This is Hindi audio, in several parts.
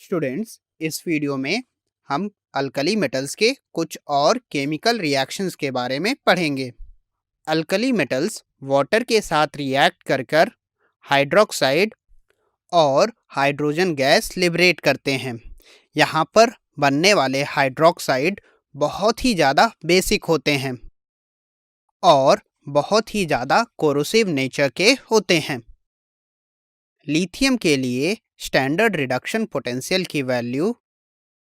स्टूडेंट्स, इस वीडियो में हम अल्कली मेटल्स के कुछ और केमिकल रिएक्शंस के बारे में पढ़ेंगे। अल्कली मेटल्स वाटर के साथ रिएक्ट कर कर हाइड्रोक्साइड और हाइड्रोजन गैस लिबरेट करते हैं। यहाँ पर बनने वाले हाइड्रोक्साइड बहुत ही ज़्यादा बेसिक होते हैं और बहुत ही ज़्यादा कोरोसिव नेचर के होते हैं। लिथियम के लिए स्टैंडर्ड रिडक्शन पोटेंशियल की वैल्यू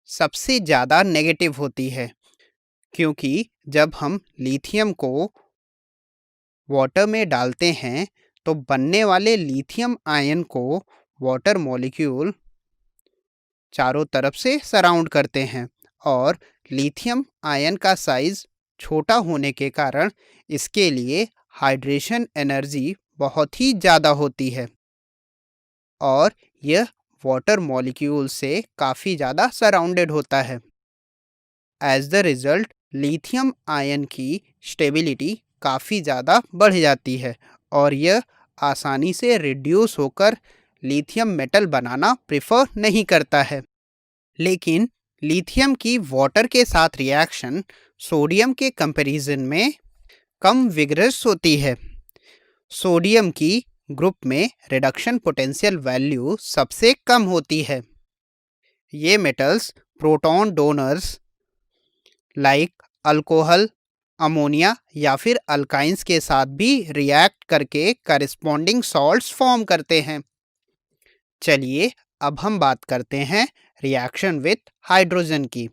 सबसे ज़्यादा नेगेटिव होती है, क्योंकि जब हम लिथियम को वाटर में डालते हैं तो बनने वाले लिथियम आयन को वाटर मॉलिक्यूल चारों तरफ से सराउंड करते हैं और लिथियम आयन का साइज छोटा होने के कारण इसके लिए हाइड्रेशन एनर्जी बहुत ही ज़्यादा होती है और यह वाटर मॉलिक्यूल से काफ़ी ज़्यादा सराउंडेड होता है। As the result lithium ion की स्टेबिलिटी काफ़ी ज़्यादा बढ़ जाती है और यह आसानी से रिड्यूस होकर लिथियम मेटल बनाना प्रेफर नहीं करता है। लेकिन लिथियम की वाटर के साथ रिएक्शन सोडियम के कंपैरिजन में कम विगरस होती है। सोडियम की ग्रुप में रिडक्शन पोटेंशियल वैल्यू सबसे कम होती है। ये metals proton donors like alcohol, ammonia या फिर अल्काइंस के साथ भी रिएक्ट करके करस्पॉन्डिंग सॉल्ट्स फॉर्म करते हैं। चलिए अब हम बात करते हैं रिएक्शन विथ हाइड्रोजन की।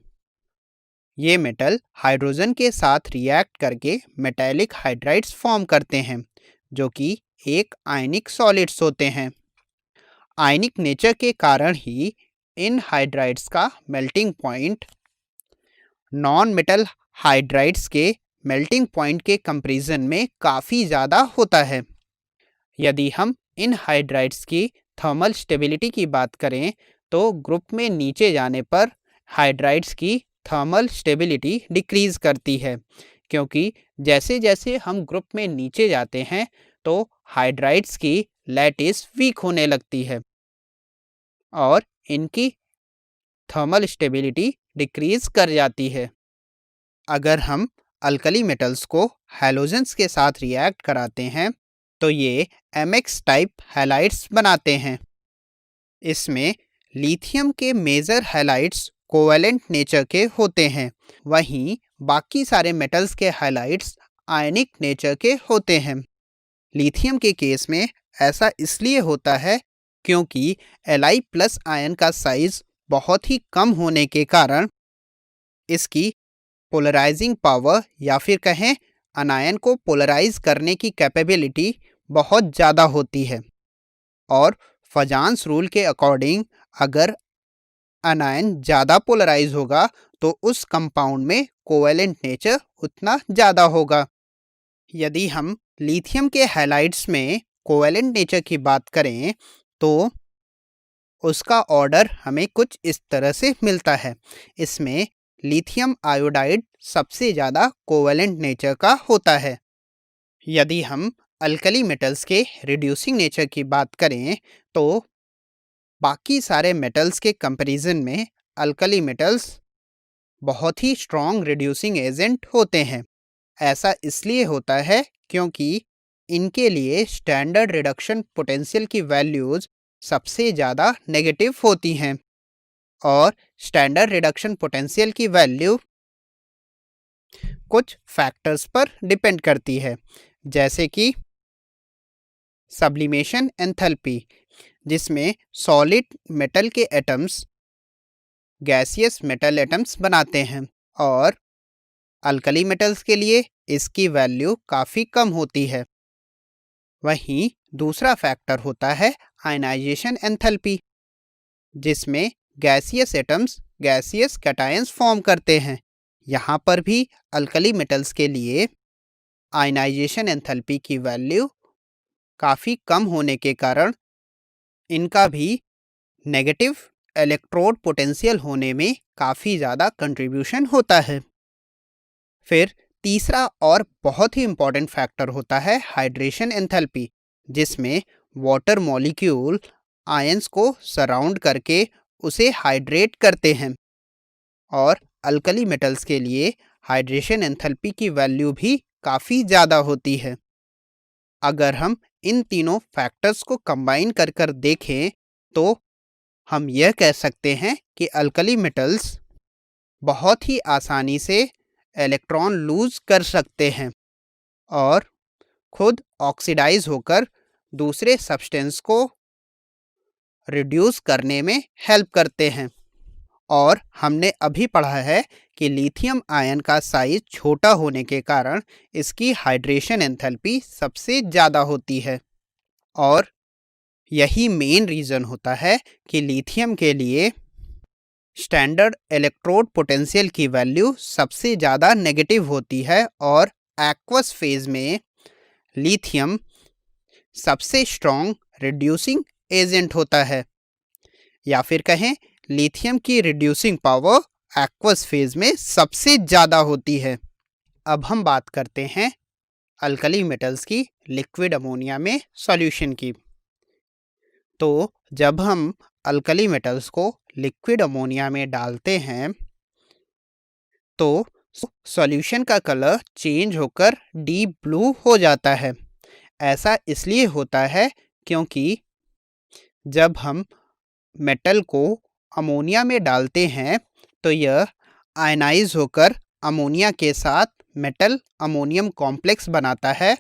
ये मेटल हाइड्रोजन के साथ रिएक्ट करके मेटालिक हाइड्राइड्स फॉर्म करते हैं, जो कि एक आयनिक सॉलिड्स होते हैं। आयनिक नेचर के कारण ही इन हाइड्राइड्स का melting point non metal hydrides के मेल्टिंग पॉइंट के कंपैरिजन में काफ़ी ज़्यादा होता है। यदि हम इन हाइड्राइड्स की थर्मल स्टेबिलिटी की बात करें तो ग्रुप में नीचे जाने पर हाइड्राइड्स की थर्मल स्टेबिलिटी डिक्रीज़ करती है, क्योंकि जैसे जैसे हम ग्रुप में नीचे जाते हैं तो हाइड्राइड्स की लैटिस वीक होने लगती है और इनकी थर्मल स्टेबिलिटी डिक्रीज़ कर जाती है। अगर हम अल्कली मेटल्स को हैलोजेंस के साथ रिएक्ट कराते हैं तो ये एमएक्स टाइप हैलाइड्स बनाते हैं। इसमें लिथियम के मेजर हैलाइड्स कोवेलेंट नेचर के होते हैं, वहीं बाकी सारे मेटल्स के हैलाइड्स आयनिक नेचर के होते हैं। लिथियम के केस में ऐसा इसलिए होता है क्योंकि Li प्लस आयन का साइज बहुत ही कम होने के कारण इसकी पोलराइजिंग पावर या फिर कहें अनायन को पोलराइज करने की कैपेबिलिटी बहुत ज़्यादा होती है और फजान्स रूल के अकॉर्डिंग अगर अनायन ज़्यादा पोलराइज होगा तो उस कंपाउंड में कोवेलेंट नेचर उतना ज़्यादा होगा। यदि हम लिथियम के हैलाइड्स में कोवेलेंट नेचर की बात करें तो उसका ऑर्डर हमें कुछ इस तरह से मिलता है। इसमें लिथियम आयोडाइड सबसे ज़्यादा कोवेलेंट नेचर का होता है। यदि हम अल्कली मेटल्स के रिड्यूसिंग नेचर की बात करें तो बाकी सारे मेटल्स के कंपैरिजन में अल्कली मेटल्स बहुत ही स्ट्रॉन्ग रिड्यूसिंग एजेंट होते हैं। ऐसा इसलिए होता है क्योंकि इनके लिए स्टैंडर्ड रिडक्शन पोटेंशियल की वैल्यूज़ सबसे ज़्यादा नेगेटिव होती हैं और स्टैंडर्ड रिडक्शन पोटेंशियल की वैल्यू कुछ फैक्टर्स पर डिपेंड करती है, जैसे कि सब्लिमेशन एंथैल्पी, जिसमें सॉलिड मेटल के एटम्स गैसियस मेटल एटम्स बनाते हैं और अल्कली मेटल्स के लिए इसकी वैल्यू काफ़ी कम होती है। वहीं दूसरा फैक्टर होता है आयनाइजेशन एंथैल्पी, जिसमें gaseous atoms gaseous cations form करते हैं। यहाँ पर भी अल्कली मेटल्स के लिए आयनाइजेशन एंथैल्पी की वैल्यू काफ़ी कम होने के कारण इनका भी नेगेटिव इलेक्ट्रोड पोटेंशियल होने में काफ़ी ज़्यादा कंट्रीब्यूशन होता है। फिर तीसरा और बहुत ही इम्पॉर्टेंट फैक्टर होता है हाइड्रेशन एंथैल्पी, जिसमें वाटर मॉलिक्यूल आयंस को सराउंड करके उसे हाइड्रेट करते हैं और अल्कली मेटल्स के लिए हाइड्रेशन एंथैल्पी की वैल्यू भी काफ़ी ज़्यादा होती है। अगर हम इन तीनों फैक्टर्स को कंबाइन कर कर देखें तो हम यह कह सकते हैं कि अल्कली मेटल्स बहुत ही आसानी से इलेक्ट्रॉन लूज कर सकते हैं और खुद ऑक्सीडाइज होकर दूसरे सब्सटेंस को रिड्यूस करने में हेल्प करते हैं। और हमने अभी पढ़ा है कि लिथियम आयन का साइज छोटा होने के कारण इसकी हाइड्रेशन एंथैल्पी सबसे ज़्यादा होती है और यही मेन रीज़न होता है कि लिथियम के लिए स्टैंडर्ड इलेक्ट्रोड पोटेंशियल की वैल्यू सबसे ज़्यादा नेगेटिव होती है और एक्वस फेज में लिथियम सबसे स्ट्रॉन्ग रिड्यूसिंग एजेंट होता है, या फिर कहें लिथियम की रिड्यूसिंग पावर एक्वस फेज में सबसे ज़्यादा होती है। अब हम बात करते हैं अल्कली मेटल्स की लिक्विड अमोनिया में सॉल्यूशन की। तो जब हम अल्कली मेटल्स को लिक्विड अमोनिया में डालते हैं तो सॉल्यूशन का कलर चेंज होकर डीप ब्लू हो जाता है। ऐसा इसलिए होता है क्योंकि जब हम मेटल को अमोनिया में डालते हैं तो यह आयनाइज होकर अमोनिया के साथ मेटल अमोनियम कॉम्प्लेक्स बनाता है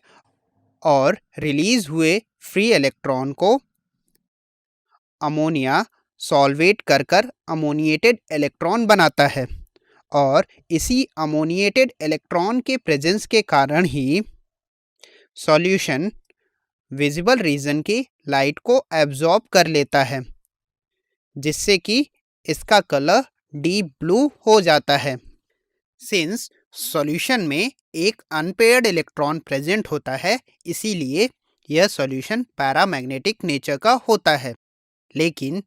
और रिलीज हुए फ्री इलेक्ट्रॉन को अमोनिया सॉल्वेट कर कर अमोनिएटेड इलेक्ट्रॉन बनाता है और इसी अमोनिएटेड इलेक्ट्रॉन के प्रेजेंस के कारण ही सॉल्यूशन विजिबल रीजन की लाइट को एब्जॉर्ब कर लेता है, जिससे कि इसका कलर डीप ब्लू हो जाता है। सिंस सॉल्यूशन में एक अनपेयर्ड इलेक्ट्रॉन प्रेजेंट होता है, इसीलिए यह सॉल्यूशन पैरामैग्नेटिक नेचर का होता है। लेकिन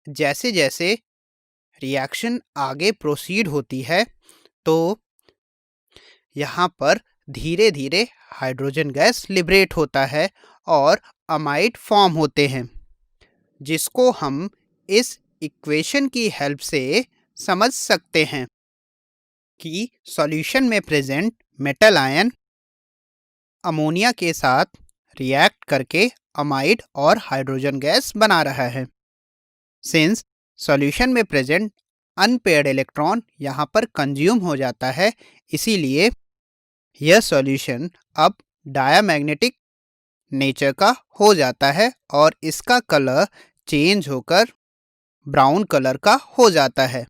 जैसे जैसे रिएक्शन आगे प्रोसीड होती है तो यहाँ पर धीरे धीरे हाइड्रोजन गैस लिबरेट होता है और अमाइड फॉर्म होते हैं, जिसको हम इस इक्वेशन की हेल्प से समझ सकते हैं कि सॉल्यूशन में प्रेजेंट मेटल आयन अमोनिया के साथ रिएक्ट करके अमाइड और हाइड्रोजन गैस बना रहा है। सिंस सॉल्यूशन में प्रेजेंट अनपेयर्ड इलेक्ट्रॉन यहाँ पर कंज्यूम हो जाता है, इसीलिए यह सॉल्यूशन अब डायामैग्नेटिक नेचर का हो जाता है और इसका कलर चेंज होकर ब्राउन कलर का हो जाता है।